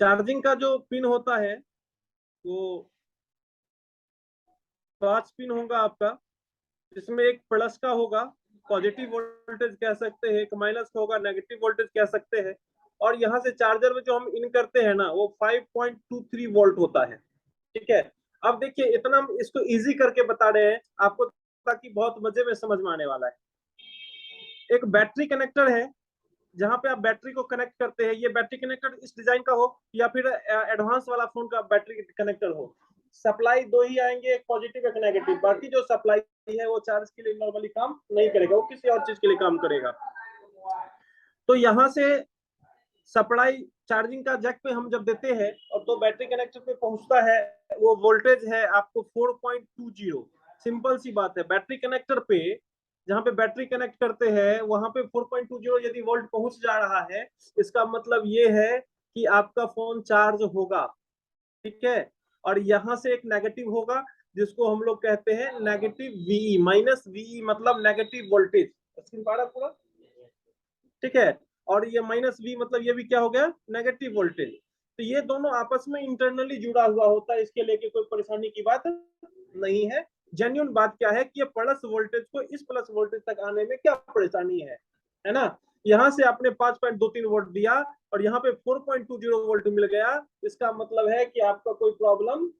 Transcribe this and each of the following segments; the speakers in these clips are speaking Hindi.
चार्जिंग का जो पिन होता है वो 5 पिन होगा आपका। इसमें एक प्लस का होगा, पॉजिटिव वोल्टेज कह सकते हैं, एक माइनस का होगा, नेगेटिव वोल्टेज कह सकते हैं। और यहाँ से चार्जर में जो हम इन करते हैं ना वो 5.23 वोल्ट होता है। ठीक है, अब देखिए इतना हम इसको इजी करके बता रहे हैं आपको ताकि बहुत मजे में समझ में आने वाला है। एक बैटरी कनेक्टर है जहां पे आप बैटरी को कनेक्ट करते हैं। ये बैटरी कनेक्टर इस डिजाइन का हो या फिर एडवांस वाला फोन का बैटरी कनेक्टर हो, सप्लाई दो ही आएंगे, एक पॉजिटिव एक नेगेटिव। बाकी जो सप्लाई है वो चार्ज के लिए नॉर्मली काम नहीं करेगा, वो किसी और चीज के लिए काम करेगा। तो यहाँ से सप्लाई चार्जिंग का जैक पे हम जब देते हैं और तो बैटरी कनेक्टर पे पहुंचता है, वो वोल्टेज है आपको 4.20। सिंपल सी बात है, बैटरी कनेक्टर पे जहां पे बैटरी कनेक्ट करते हैं वहां पे 4.20 यदि वोल्ट पहुंच जा रहा है, इसका मतलब ये है कि आपका फोन चार्ज होगा। ठीक है, और यहाँ से एक नेगेटिव होगा जिसको हम लोग कहते हैं नेगेटिव वीई, माइनस वीई मतलब नेगेटिव वोल्टेज। स्क्रीन पा पूरा? ठीक है, और ये माइनस वी मतलब ये भी क्या हो गया, नेगेटिव वोल्टेज। तो ये दोनों आपस में इंटरनली जुड़ा हुआ होता है, इसके लेके कोई परेशानी की बात नहीं है। जेन्युइन बात क्या है कि ये प्लस वोल्टेज को इस प्लस वोल्टेज तक आने में क्या परेशानी है ना। यहाँ से आपने 5.23 वोल्ट दिया और यहाँ पे 4.20 वोल्ट मिल गया, इसका मतलब है कि आपका कोई प्रॉब्लम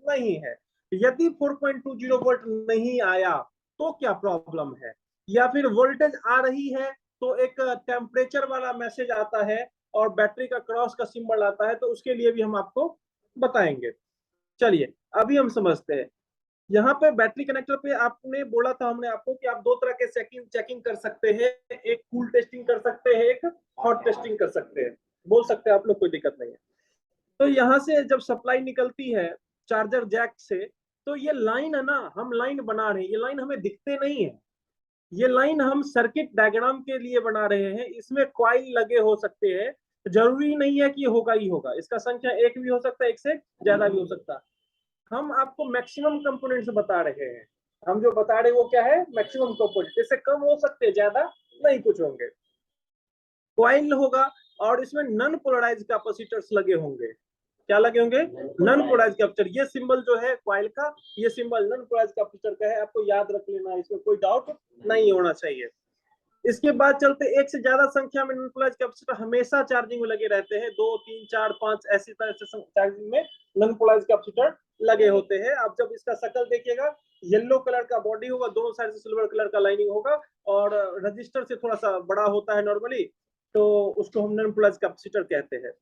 नहीं है। यदि 4.20 वोल्ट नहीं आया तो क्या प्रॉब्लम है, या फिर वोल्टेज आ रही है तो एक टेम्परेचर वाला मैसेज आता है और बैटरी का क्रॉस का सिंबल आता है, तो उसके लिए भी हम आपको बताएंगे। चलिए अभी हम समझते हैं। यहाँ पे बैटरी कनेक्टर पे आपने बोला था हमने आपको कि आप दो तरह के चेकिंग कर सकते हैं, एक कूल टेस्टिंग कर सकते हैं, एक हॉट टेस्टिंग कर सकते हैं। बोल सकते हैं आप लोग, कोई दिक्कत नहीं है। तो यहाँ से जब सप्लाई निकलती है चार्जर जैक से, तो ये लाइन है ना, हम लाइन बना रहे हैं, ये लाइन हमें दिखते नहीं है, ये लाइन हम सर्किट डायग्राम के लिए बना रहे हैं। इसमें कॉइल लगे हो सकते हैं, जरूरी नहीं है कि होगा ही होगा, इसका संख्या एक भी हो सकता है, एक से ज्यादा भी हो सकता है। हम आपको मैक्सिमम कंपोनेंट्स बता रहे हैं, हम जो बता रहे हैं वो क्या है, मैक्सिमम कंपोनेंट। इससे कम हो सकते हैं, ज्यादा नहीं कुछ होंगे। कॉइल होगा और इसमें नॉन पोलराइज कैपेसिटर्स लगे होंगे। क्या लगे होंगे, नॉन पोलराइज कैपेसिटर। ये सिंबल जो है कॉइल का, ये सिंबल नॉन पोलराइज कैपेसिटर का है, आपको याद रख लेना है, इसमें कोई डाउट नहीं होना चाहिए। इसके बाद चलते, एक से ज्यादा संख्या में नॉन पोलराइज कैपेसिटर हमेशा चार्जिंग में लगे रहते हैं, 2 3 4 5 ऐसी तरह से चार्जिंग में नॉन पोलराइज कैपेसिटर लगे होते हैं। आप जब इसका शक्ल देखिएगा, येलो कलर का बॉडी होगा, दोनों साइड से सिल्वर कलर का लाइनिंग होगा और रजिस्टर से थोड़ा सा बड़ा होता है नॉर्मली, तो उसको हम नॉन पोलराइज कैपेसिटर कहते हैं।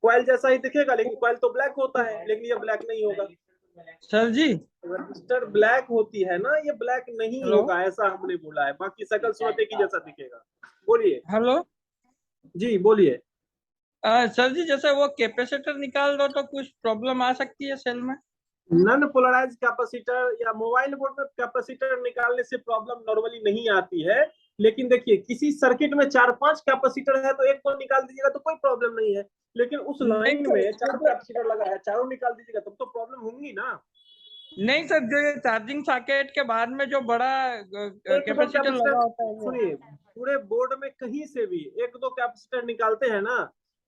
कॉइल जैसा ही दिखेगा, लेकिन कॉइल तो ब्लैक होता है, लेकिन ये ब्लैक नहीं होगा। सर जी, रजिस्टर ब्लैक होती है ना, ये ब्लैक नहीं हेलो होगा, ऐसा हमने बोला है। बाकी शकल सूरत एक ही जैसा दिखेगा। बोलिए। हेलो। जी बोलिए। सर जी, जैसे वो कैपेसिटर निकाल दो तो कुछ प्रॉब्लम आ सकती है सेल में? नॉन पोलराइज कैपेसिटर या मोबाइल बोर्ड में कैपेसिटर निकालने से प्रॉब्लम नॉर्मली नहीं आती है। लेकिन देखिए किसी सर्किट में 4 5 कैपेसिटर है तो एक तो निकाल दीजिएगा तो कोई प्रॉब्लम नहीं है, लेकिन उस नहीं लाइन में सर, 4 कैपेसिटर लगा है, चारों निकाल दीजिएगा तब तो प्रॉब्लम होंगी ना। नहीं सर, जो ये चार्जिंग सॉकेट के बाद में जो बड़ा एक दो कैपेसिटर कैपेसिटर, लगा होता है वो। सुनिए, पूरे बोर्ड में कहीं से भी एक दो कैपेसिटर निकालते हैं ना,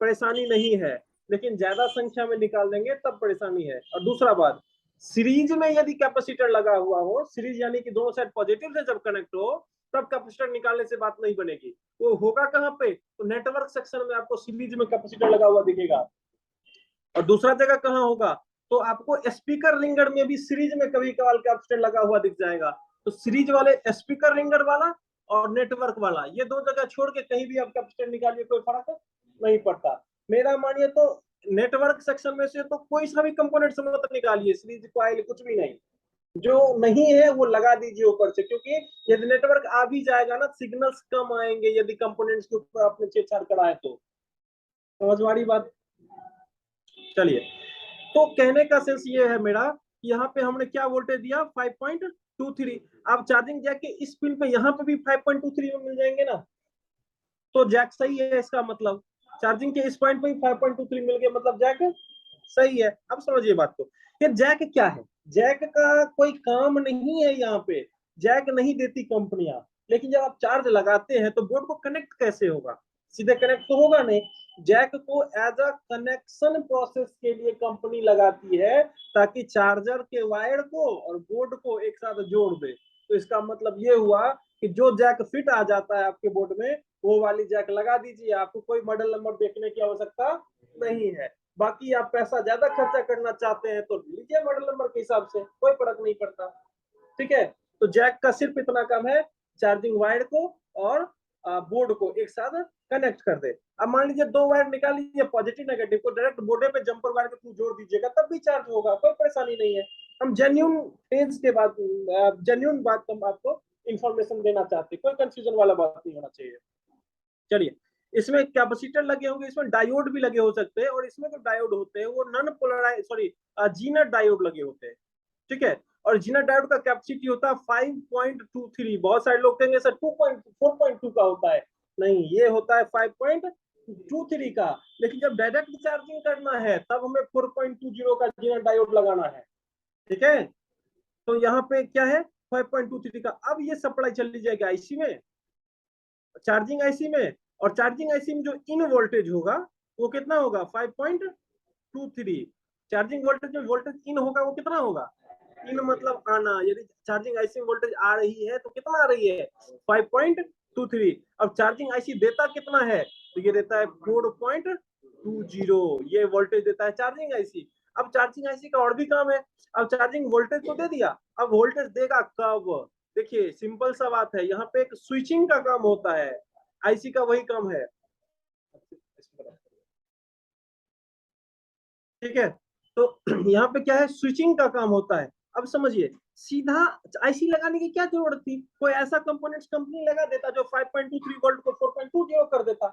परेशानी नहीं है। लेकिन ज्यादा संख्या में निकाल देंगे तब परेशानी है। और दूसरा बात, सीरीज में यदि कैपेसिटर लगा हुआ हो, सीरीज यानी कि दोनों साइड पॉजिटिव से जब कनेक्ट हो, तब कैपेसिटर निकालने से बात नहीं बनेगी। वो होगा कहाँ पे, तो नेटवर्क सेक्शन में आपको सीरीज में कैपेसिटर लगा हुआ दिखेगा। और दूसरा जगह कहाँ होगा, तो आपको स्पीकर रिंगर में भी सीरीज में कभी कभार कैपेसिटर लगा हुआ दिख जाएगा। तो सीरीज वाले स्पीकर रिंगर वाला और नेटवर्क वाला, ये दो जगह छोड़ के कहीं भी आप कैपेसिटर निकालिए, कोई फर्क नहीं पड़ता। मेरा मानिए तो नेटवर्क सेक्शन में से तो कोई सा भी कंपोनेंट मत निकालिए, सीरीज कॉइल कुछ भी नहीं, जो नहीं है वो लगा दीजिए ऊपर से, क्योंकि यदि नेटवर्क आ भी जाएगा ना, सिग्नल्स कम आएंगे यदि कंपोनेंट्स के ऊपर आपने छेड़छाड़ कराए तो। समझ वाली बात। चलिए, तो कहने का सेंस ये है मेरा, यहाँ पे हमने क्या वोल्टेज दिया, 5.23। आप चार्जिंग जैक के इस पिन पे यहाँ पे भी 5.23 में मिल जाएंगे ना, तो जैक सही है, इसका मतलब चार्जिंग के इस पॉइंट पे 5.23 मिल गया, मतलब जैक सही है। अब समझिए बात को, ये जैक क्या है, जैक का कोई काम नहीं है यहाँ पे, जैक नहीं देती कंपनियां। लेकिन जब आप चार्ज लगाते हैं तो बोर्ड को कनेक्ट कैसे होगा, सीधे कनेक्ट तो होगा नहीं। जैक को एज अ कनेक्शन प्रोसेस के लिए कंपनी लगाती है, ताकि चार्जर के वायर को और बोर्ड को एक साथ जोड़ दे। तो इसका मतलब ये हुआ कि जो जैक फिट आ जाता है आपके बोर्ड में, वो वाली जैक लगा दीजिए, आपको कोई मॉडल नंबर देखने की आवश्यकता नहीं है। बाकी आप पैसा ज्यादा खर्चा करना चाहते हैं तो लीजिए मॉडल नंबर के हिसाब से, कोई फर्क नहीं पड़ता। ठीक है, तो जैक का सिर्फ इतना काम है, चार्जिंग वायर को और बोर्ड को एक साथ कनेक्ट कर दे। अब मान लीजिए दो वायर निकाल लीजिए, पॉजिटिव नेगेटिव को डायरेक्ट बोर्ड पे जंपर वायर के थ्रू जोड़ दीजिएगा, तब भी चार्ज होगा, कोई परेशानी नहीं है। हम जेन्युइन पेज के बाद जेन्युइन बात हम आपको इंफॉर्मेशन देना चाहते हैं, कोई कंफ्यूजन वाला बात नहीं होना चाहिए। चलिए, इसमें कैपेसिटर लगे होंगे, इसमें डायोड भी लगे हो सकते हैं, और इसमें जो डायोड होते हैं वो नॉन पोलराइज जीनर डायोड लगे होते हैं। ठीक है, और जीनर डायोड का कैपेसिटी होता है 5.23। बहुत सारे लोग कहेंगे सर 4.2 का होता है, नहीं, ये होता है 5.23 का। लेकिन जब डायरेक्ट चार्जिंग करना है तब हमें 4.20 का जीनर डायोड लगाना है। ठीक है, तो यहाँ पे क्या है 5.23 का। अब ये सप्लाई चली जाएगी आईसी में, चार्जिंग आईसी में, और चार्जिंग आईसी में जो इन वोल्टेज होगा वो कितना होगा 5.23। चार्जिंग वोल्टेज में वोल्टेज इन होगा वो कितना होगा, इन मतलब आना, यदि चार्जिंग आईसी में वोल्टेज आ रही है तो कितना आ रही है 5.23। अब चार्जिंग आईसी देता कितना है, तो ये देता है 4.20, ये वोल्टेज देता है चार्जिंग आईसी। अब चार्जिंग आईसी का और भी काम है, अब चार्जिंग वोल्टेज तो दे दिया, अब वोल्टेज देगा कब, देखिए सिंपल सा बात है, यहाँ पे एक स्विचिंग का काम होता है, आईसी का वही काम है। ठीक है, तो यहाँ पे क्या है, स्विचिंग का काम होता है। अब समझिए, सीधा आईसी लगाने की क्या जरूरत थी, कोई ऐसा कंपोनेंट्स कंपनी लगा देता जो 5.23 वोल्ट को 4.20 कर देता।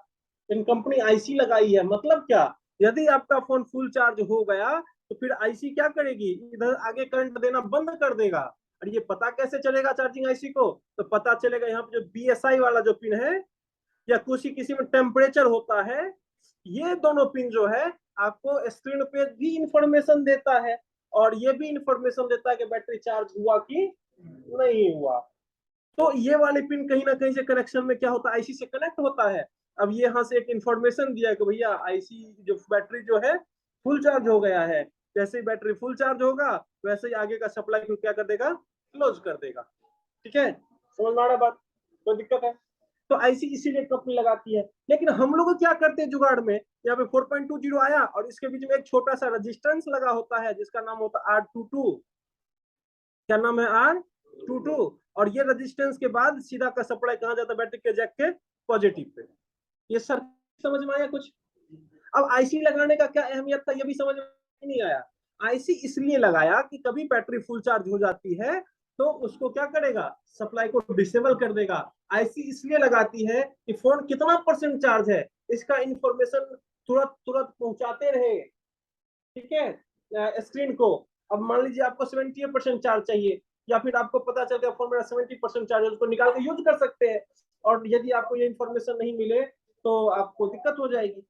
लेकिन कंपनी आईसी लगाई है, मतलब क्या, यदि आपका फोन फुल चार्ज हो गया तो फिर आईसी क्या करेगी, इधर आगे करंट देना बंद कर देगा। और ये पता कैसे चलेगा चार्जिंग आईसी को, तो पता चलेगा यहाँ पे जो बीएसआई वाला जो पिन है, या किसी में टेम्परेचर होता है, ये दोनों पिन जो है आपको स्क्रीन पे भी इंफॉर्मेशन देता है, और ये भी इंफॉर्मेशन देता है कि बैटरी चार्ज हुआ कि नहीं हुआ। तो ये वाले पिन कहीं ना कहीं से कनेक्शन में क्या होता है, आईसी से कनेक्ट होता है। अब ये यहाँ से एक इंफॉर्मेशन दिया कि भैया आईसी जो बैटरी जो है फुल चार्ज हो गया है। जैसे ही बैटरी फुल चार्ज होगा वैसे ही आगे का सप्लाई को क्या कर देगा, क्लोज कर देगा। ठीक है, समझ में आ रहा बात, कोई दिक्कत है। तो आईसी इसीलिए कंपनी लगाती है। लेकिन हम लोग क्या करते हैं जुगाड़ में, यहाँ पे 4.20 आया और इसके बीच में एक छोटा सा रेजिस्टेंस लगा होता है जिसका नाम होता है R22। क्या नाम है, R22। और ये रेजिस्टेंस के बाद सीधा का सप्लाई कहाँ जाता है, बैटरी के जैक के पॉजिटिव पे। ये सर समझ में आया कुछ। अब आईसी लगाने का क्या अहमियत था, ये भी समझ में नहीं आया। आईसी इसलिए लगाया कि कभी बैटरी फुल चार्ज हो जाती है तो उसको क्या करेगा, सप्लाई को डिसेबल कर देगा। आईसी इसलिए लगाती है कि फोन कितना परसेंट चार्ज है इसका इंफॉर्मेशन तुरंत तुरंत पहुंचाते रहे। ठीक है, स्क्रीन को। अब मान लीजिए आपको 70% चार्ज चाहिए, या फिर आपको पता चल गया फोन मेरा 70% चार्ज है, उसको निकाल के यूज कर सकते हैं। और यदि आपको ये इंफॉर्मेशन नहीं मिले तो आपको दिक्कत हो जाएगी,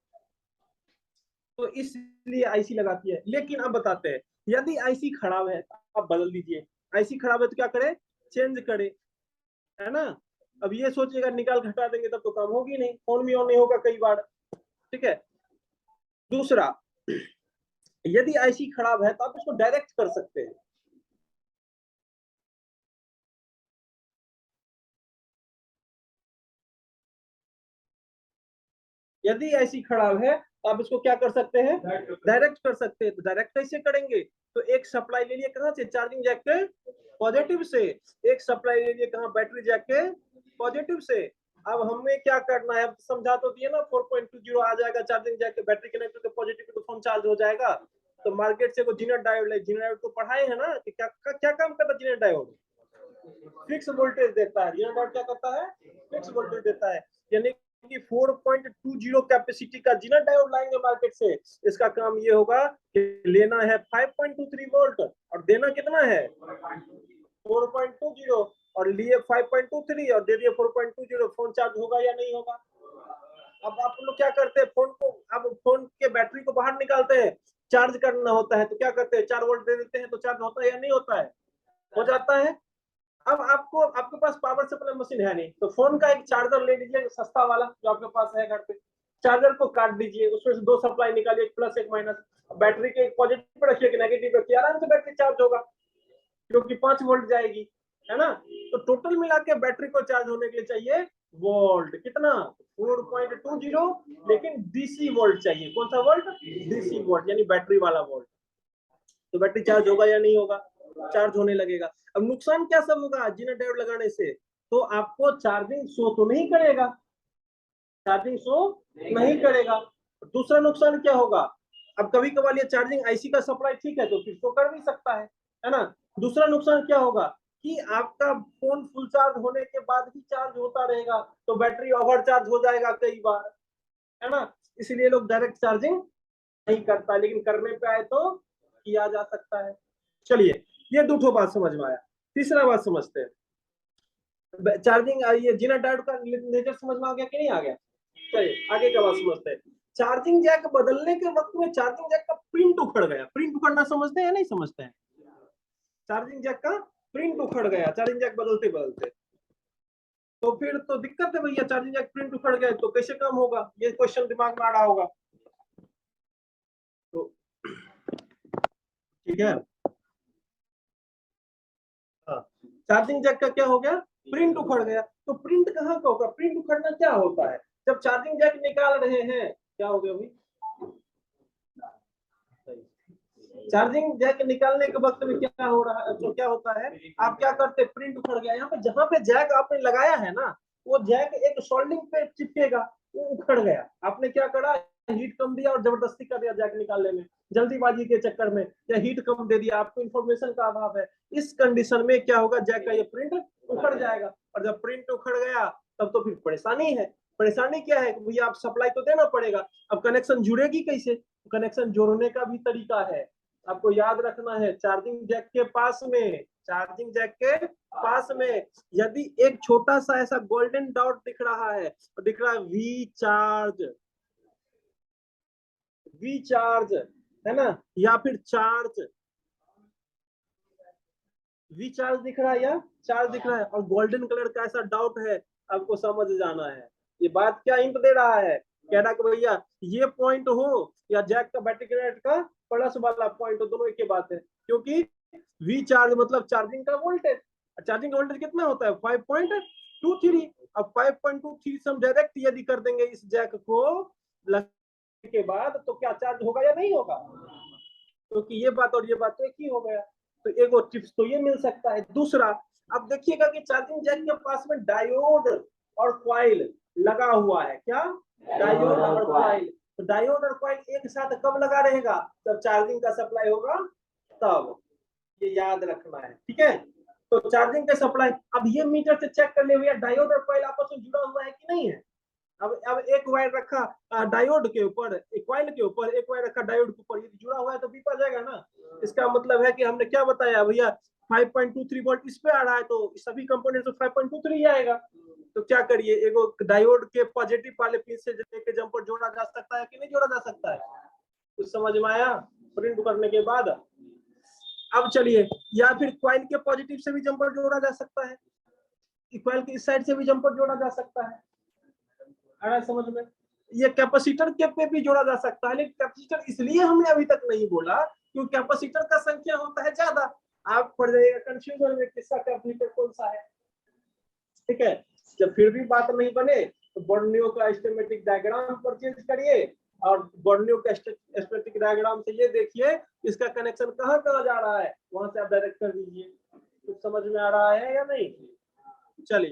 तो इसलिए आईसी लगाती है। लेकिन अब बताते हैं, यदि आईसी खराब है तो आप बदल दीजिए। आईसी खराब है तो क्या करे, चेंज करे, है ना। अब ये सोचिएगा निकाल हटा देंगे तब तो काम होगी नहीं, फोन भी ऑन नहीं होगा कई बार। ठीक है, दूसरा, यदि आईसी खराब है तो आप इसको डायरेक्ट कर सकते हैं। यदि आईसी खराब है तो आप इसको क्या कर सकते हैं, डायरेक्ट कर सकते हैं। तो डायरेक्ट कैसे करेंगे, तो एक सप्लाई ले लिए कहां से, चार्जिंग जैक के पॉजिटिव से, एक सप्लाई ले लिए कहां, बैटरी जैक के पॉजिटिव से। अब हमें क्या करना है, अब समझा तो दिए ना, 4.20 आ जाएगा चार्जिंग जैक के बैटरी कनेक्टर के पॉजिटिव तो फोन चार्ज हो जाएगा। तो मार्केट से जीनर डायोड ले, जीनर डायोड तो पढ़ाए है ना कि क्या काम करता है जीनर डायोड, फिक्स वोल्टेज देता है। जीनर डायोड क्या करता है, फिक्स वोल्टेज देता है। यानी कि 4.20 कैपेसिटी का जीनर डायोड लाएंगे मार्केट से, इसका काम ये होगा कि लेना है 5.23 वोल्ट और देना कितना है 4.20, और लिए 5.23 और दे दिए 4.20, फोन चार्ज होगा या नहीं होगा। अब आप लोग क्या करते हैं, फोन को, अब फोन के बैटरी को बाहर निकालते हैं, चार्ज करना होता है तो क्या करते हैं, 4 वोल्ट दे देते हैं, तो चार्ज होता है या नहीं होता है, हो जाता है। अब आपको आपके पास पावर सप्लाई मशीन है नहीं, तो फोन का एक चार्जर ले लीजिए सस्ता वाला जो आपके पास है घर पे, चार्जर को काट दीजिए, उसमें से 2 सप्लाई निकालिए, एक प्लस एक माइनस, बैटरी के एक पॉजिटिव पे रखिए, नेगेटिव रखिए, आराम से बैटरी चार्ज होगा, क्योंकि 5 वोल्ट जाएगी, है ना। तो टोटल मिला के बैटरी को चार्ज होने के लिए चाहिए वोल्ट, कितना 4.20, लेकिन डीसी वोल्ट चाहिए। कौन सा वोल्ट? डीसी वोल्ट, यानी बैटरी वाला वोल्ट। तो बैटरी चार्ज होगा या नहीं होगा? चार्ज होने लगेगा। अब नुकसान क्या सब होगा जीना डायोड लगाने से? तो आपको चार्जिंग शो तो नहीं करेगा, चार्जिंग शो नहीं करेगा। दूसरा नुकसान क्या होगा? अब कभी कभार ये चार्जिंग आईसी का सप्लाई ठीक है तो फिर शो कर भी सकता है ना। दूसरा नुकसान क्या होगा कि आपका फोन फुल चार्ज होने के बाद भी चार्ज होता रहेगा, तो बैटरी ओवर चार्ज हो जाएगा कई बार, है ना। इसलिए लोग डायरेक्ट चार्जिंग नहीं करता, लेकिन करने पे आए तो किया जा सकता है। चलिए, ये दो बात समझ में आया। तीसरा बात समझते हैं, चार्जिंग, ये जीना डायोड का नेचर समझ में आ गया कि नहीं आ गया? चलिए आगे का बात समझते हैं। चार्जिंग जैक बदलने के वक्त में चार्जिंग जैक का प्रिंट उखड़ गया। प्रिंट उखड़ना समझते हैं या नहीं समझते हैं? चार्जिंग जैक का प्रिंट उखड़ गया चार्जिंग जैक बदलते बदलते, तो फिर तो दिक्कत है भैया। चार्जिंग जैक प्रिंट उखड़ गया तो कैसे काम होगा? ये क्वेश्चन दिमाग में आ रहा होगा। तो ठीक है, हाँ, चार्जिंग जैक का क्या हो गया? प्रिंट उखड़ गया। तो प्रिंट कहाँ का होगा? प्रिंट उखड़ना क्या होता है? जब चार्जिंग जैक निकाल रहे हैं, क्या हो गया भाई? चार्जिंग जैक निकालने के वक्त में क्या हो रहा है, तो क्या होता है, आप क्या करते, प्रिंट उखड़ गया, यहाँ पे जहां पे जैक आपने लगाया है ना, वो जैक एक सोल्डिंग पे चिपकेगा, वो उखड़ गया। आपने क्या करा, हीट कम दिया और जबरदस्ती कर दिया जैक निकालने में, जल्दीबाजी के चक्कर में, या हीट कम दे दिया, आपको इन्फॉर्मेशन का अभाव है। इस कंडीशन में क्या होगा, जैक का ये प्रिंट उखड़ जाएगा। और जब प्रिंट उखड़ गया तब तो फिर परेशानी है। परेशानी क्या है, भैया आप सप्लाई तो देना पड़ेगा। अब कनेक्शन जुड़ेगी कैसे? कनेक्शन जोड़ने का भी तरीका है, आपको याद रखना है। चार्जिंग जैक के पास में, चार्जिंग जैक के पास में यदि एक छोटा सा ऐसा गोल्डन डॉट दिख रहा है, तो दिख रहा है वी चार्ज, है ना, या फिर चार्ज, वी चार्ज दिख रहा है या चार्ज दिख रहा है, और गोल्डन कलर का ऐसा डॉट है, आपको समझ जाना है। ये बात क्या हिंट दे रहा है? कह रहा कि भैया ये पॉइंट हो या जैक का बैटरी का प्लस वाला पॉइंट हो, दोनों एक ही बात है, क्योंकि वी चार्ज मतलब चार्जिंग का वोल्टेज। चार्जिंग का वोल्टेज कितना होता है? 5.23। अब 5.23 से हम डायरेक्ट यदि कर देंगे इस जैक को लगने के बाद, तो क्या चार्ज होगा या नहीं होगा? क्योंकि ये बात और ये बात तो एक ही हो गया। तो एक और टिप्स तो ये मिल सकता है। दूसरा, अब देखिएगा कि चार्जिंग जैक के पास में डायोड और कॉइल लगा हुआ है। क्या? डायोड और कॉइल। तो डायोड और कॉइल एक साथ कब लगा रहेगा? जब चार्जिंग का सप्लाई होगा तब, ये याद रखना है, ठीक है। तो चार्जिंग का सप्लाई, अब ये मीटर से चेक कर ले भैया डायोड और कॉइल आपस में जुड़ा हुआ है कि नहीं है। अब एक वायर रखा डायोड के ऊपर, एक कॉइल के ऊपर, एक वायर रखा डायोड के ऊपर, ये जुड़ा हुआ है तो बीप आ जाएगा ना। इसका मतलब है कि हमने क्या बताया भैया, 5.23 वोल्ट इस पे आ रहा है, तो सभी कंपोनेंट से 5.23 आएगा। तो क्या करिए, एगो डायोड के पॉजिटिव वाले पिन से लेके जंपर जोड़ा जा सकता है कि नहीं जोड़ा जा सकता है? कुछ समझ में आया प्रिंट करने के बाद? अब चलिए, या फिर कॉइल के पॉजिटिव से भी जंपर जोड़ा जा सकता है, कॉइल के इस साइड से भी जंपर जोड़ा जा सकता है, आ रहा है समझ में? ये कैपेसिटर के पे भी जोड़ा जा सकता है, लेकिन कैपेसिटर इसलिए हमने अभी तक नहीं बोला क्योंकि कैपेसिटर का संख्या होता है ज्यादा, आप पड़ जाइएगा कंफ्यूजन में किसका कैपेसिटर कौन सा है, ठीक है। जब फिर भी बात नहीं बने तो बॉर्नियो का स्कीमेटिक डायग्राम परचेज करिए, और बॉर्नियो का स्कीमेटिक डायग्राम से ये देखिए इसका कनेक्शन कहाँ कहाँ जा रहा है, वहां से आप डायरेक्ट कर दीजिए। कुछ समझ में आ रहा है या नहीं? चलिए।